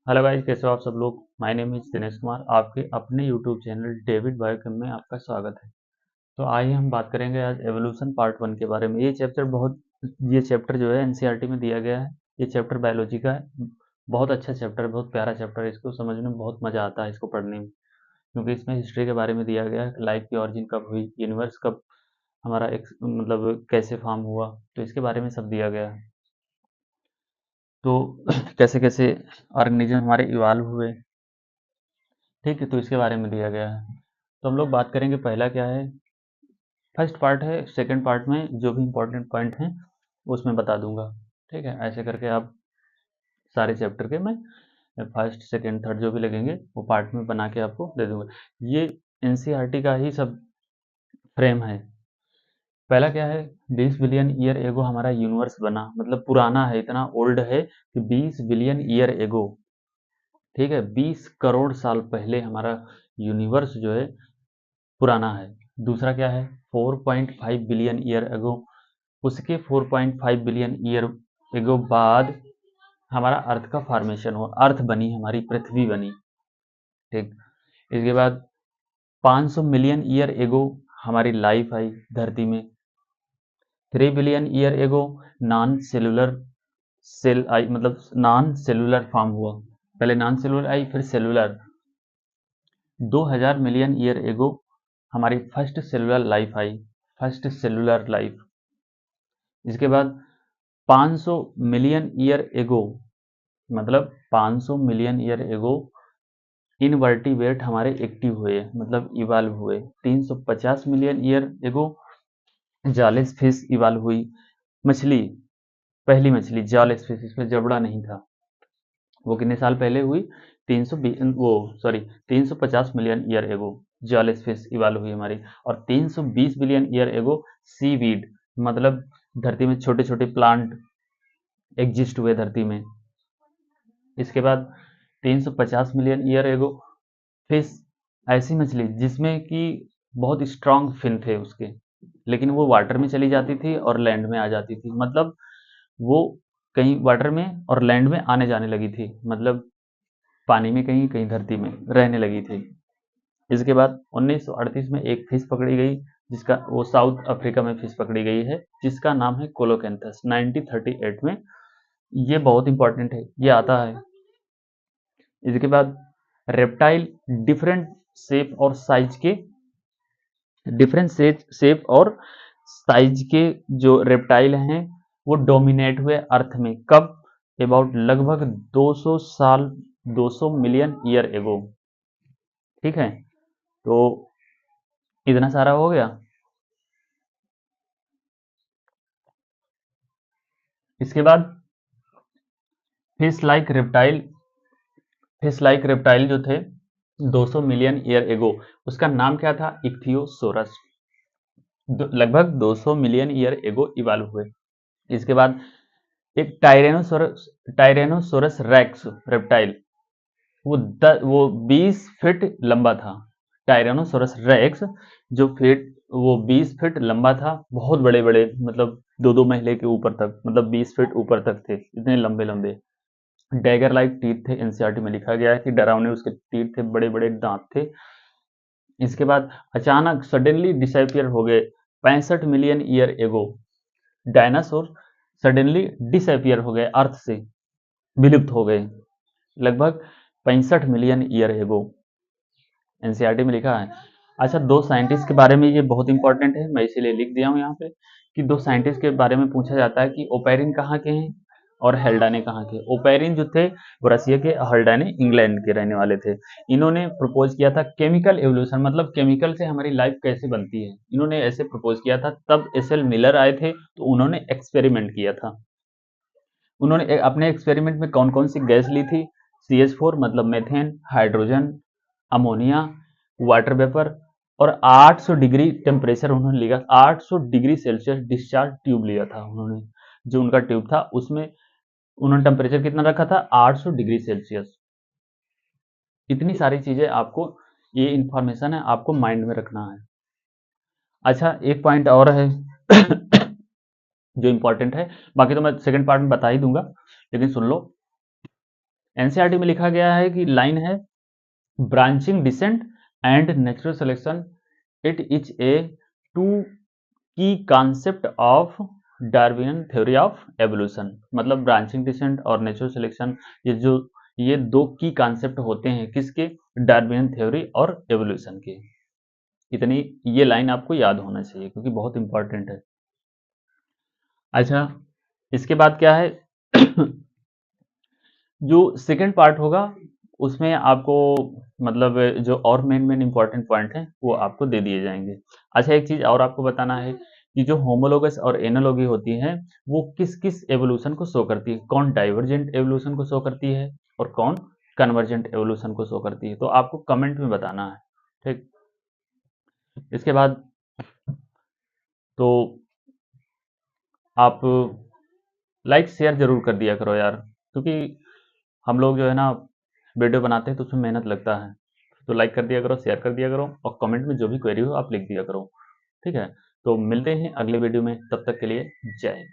Hello guys, कैसे हो आप सब लोग। My name is Dinesh Kumar. आपके अपने यूट्यूब चैनल डेविड बायोकेम में आपका स्वागत है। तो आइए हम बात करेंगे आज एवोल्यूशन पार्ट वन के बारे में। ये चैप्टर जो है एनसीईआरटी में दिया गया है। ये चैप्टर बायोलॉजी का है। बहुत अच्छा चैप्टर है, बहुत प्यारा चैप्टर है। इसको समझने में बहुत मजा आता है इसको पढ़ने में, क्योंकि इसमें हिस्ट्री के बारे में दिया गया है। लाइफ की ऑरिजिन कब हुई, यूनिवर्स कब हमारा मतलब कैसे फॉर्म हुआ, तो इसके बारे में सब दिया गया है। तो कैसे कैसे ऑर्गेनिज्म हमारे इवाल्व हुए, ठीक है, तो इसके बारे में दिया गया है। तो हम लोग बात करेंगे, पहला क्या है, फर्स्ट पार्ट है। सेकंड पार्ट में जो भी इंपॉर्टेंट पॉइंट हैं उसमें बता दूंगा, ठीक है। ऐसे करके आप सारे चैप्टर के मैं फर्स्ट सेकंड थर्ड जो भी लगेंगे वो पार्ट में बना के आपको दे दूंगा। ये एनसीईआरटी का ही सब फ्रेम है। पहला क्या है, 20 बिलियन ईयर एगो हमारा यूनिवर्स बना, मतलब पुराना है, इतना ओल्ड है कि 20 बिलियन ईयर एगो, ठीक है, 20 करोड़ साल पहले हमारा यूनिवर्स जो है पुराना है। दूसरा क्या है, 4.5 बिलियन ईयर एगो, उसके 4.5 बिलियन ईयर एगो बाद हमारा अर्थ का फॉर्मेशन हुआ, अर्थ बनी, हमारी पृथ्वी बनी, ठीक। इसके बाद 500 मिलियन ईयर एगो हमारी लाइफ आई धरती में। 3 billion year ago non cellular cell आई, मतलब नॉन सेलुलर फॉर्म हुआ। पहले नॉन सेलुलर आई, फिर सेलुलर। 2000 मिलियन ईयर एगो हमारी first cellular life I, first cellular life. इसके बाद 500 मिलियन ईयर एगो, मतलब 500 मिलियन ईयर एगो इनवर्टिब्रेट हमारे एक्टिव हुए, मतलब इवाल्व हुए। 350 million year ago जालेस fish evolve हुई, मछली, पहली मछली जालेस फिश, इसमें जबड़ा नहीं था। वो कितने साल पहले हुई, 350 million year ago जालेस fish evolve हुई हमारी। और 320 बिलियन ईयर एगो सीवीड, मतलब धरती में छोटे छोटे प्लांट एग्जिस्ट हुए धरती में। इसके बाद 350 मिलियन ईयर एगो फिश, ऐसी मछली जिसमें कि बहुत स्ट्रांग फिन थे उसके, लेकिन वो वाटर में चली जाती थी और लैंड में आ जाती थी, मतलब वो कहीं वाटर में और लैंड में आने जाने लगी थी, मतलब पानी में कहीं कहीं धरती में रहने लगी थी। इसके बाद 1938 में एक फिश पकड़ी गई, जिसका वो साउथ अफ्रीका में फिश पकड़ी गई है, जिसका नाम है कोलोकेंथस, 1938 में। ये बहुत इंपॉर्टेंट है, ये आता है। इसके बाद रेप्टाइल डिफरेंट शेप और साइज के, डिफरेंट शेप और साइज के जो रेप्टाइल हैं वो डोमिनेट हुए अर्थ में, कब, अबाउट लगभग 200 साल, 200 मिलियन ईयर एगो, ठीक है। तो इतना सारा हो गया। इसके बाद fish like reptile, fish like reptile जो थे 200 मिलियन ईयर एगो, उसका नाम क्या था, इक्थियोसोरस। लगभग 200 मिलियन ईयर एगो इवाल्व हुए। इसके बाद एक टायरेनोसोरस रेक्स रेप्टाइल, वो 20 फीट लंबा था। टायरेनोसोरस रेक्स जो फिट वो 20 फीट लंबा था, बहुत बड़े बड़े, मतलब दो दो महले के ऊपर तक, मतलब 20 फीट ऊपर तक थे, इतने लंबे लंबे। डैगर लाइक टीथ थे, एनसीईआरटी में लिखा गया है कि डरावने उसके टीथ थे, बड़े बड़े दांत थे। इसके बाद अचानक सडनली डिसअपियर हो गए 65 million year ago, dinosaur suddenly disappear हो गए अर्थ से, विलुप्त हो गए, लगभग 65 मिलियन ईयर एगो, एनसीईआरटी में लिखा है। अच्छा, दो साइंटिस्ट के बारे में, ये बहुत इंपॉर्टेंट है, मैं इसीलिए लिख दिया हूँ यहाँ पे, कि दो साइंटिस्ट के बारे में पूछा जाता है कि ओपेरिन कहाँ के हैं और हेल्डाने कहाँ के। ओपेरिन जो थे वो रसिया के, हेल्डाने इंग्लैंड के रहने वाले थे। इन्होंने प्रपोज किया था केमिकल एवोल्यूशन, मतलब केमिकल से हमारी लाइफ कैसे बनती है, इन्होंने ऐसे प्रपोज किया था। तब एस एल मिलर आए थे, तो उन्होंने एक्सपेरिमेंट किया था। उन्होंने अपने एक्सपेरिमेंट में कौन कौन सी गैस ली थी, CH4 मतलब methane, hydrogen, ammonia, water vapour, और 800 डिग्री टेम्परेचर उन्होंने लिया, 800 डिग्री सेल्सियस डिस्चार्ज ट्यूब लिया था उन्होंने। जो उनका ट्यूब था उसमें उन्होंने टेम्परेचर कितना रखा था, 800 डिग्री सेल्सियस। इतनी सारी चीजें आपको, ये इंफॉर्मेशन है, आपको माइंड में रखना है। अच्छा, एक पॉइंट और है जो इंपॉर्टेंट है, बाकी तो मैं सेकंड पार्ट में बता ही दूंगा, लेकिन सुन लो। एनसीईआरटी में लिखा गया है कि लाइन है branching descent and natural selection it is a two key concept of Darwinian theory of evolution. मतलब ब्रांचिंग डिसेंट और नेचुरल सिलेक्शन ये दो की कॉन्सेप्ट होते हैं किसके, डार्विनियन थ्योरी और एवोल्यूशन के। इतनी ये लाइन आपको याद होना चाहिए क्योंकि बहुत इंपॉर्टेंट है। अच्छा, इसके बाद क्या है जो सेकंड पार्ट होगा उसमें आपको मतलब जो और मेन इंपॉर्टेंट पॉइंट हैं वो आपको दे दिए जाएंगे। अच्छा, एक चीज और आपको बताना है कि जो होमोलोगस और एनालॉगी होती है वो किस किस एवोल्यूशन को शो करती है, कौन डाइवर्जेंट एवोल्यूशन को शो करती है और कौन कन्वर्जेंट एवोल्यूशन को शो करती है, तो आपको कमेंट में बताना है। ठीक, इसके बाद तो आप लाइक शेयर जरूर कर दिया करो यार, क्योंकि हम लोग जो है ना वीडियो बनाते हैं तो उसमें मेहनत लगता है। तो लाइक कर दिया करो, शेयर कर दिया करो और कमेंट में जो भी क्वेरी हो आप लिख दिया करो। ठीक है, तो मिलते हैं अगले वीडियो में, तब तक के लिए जय हिंद।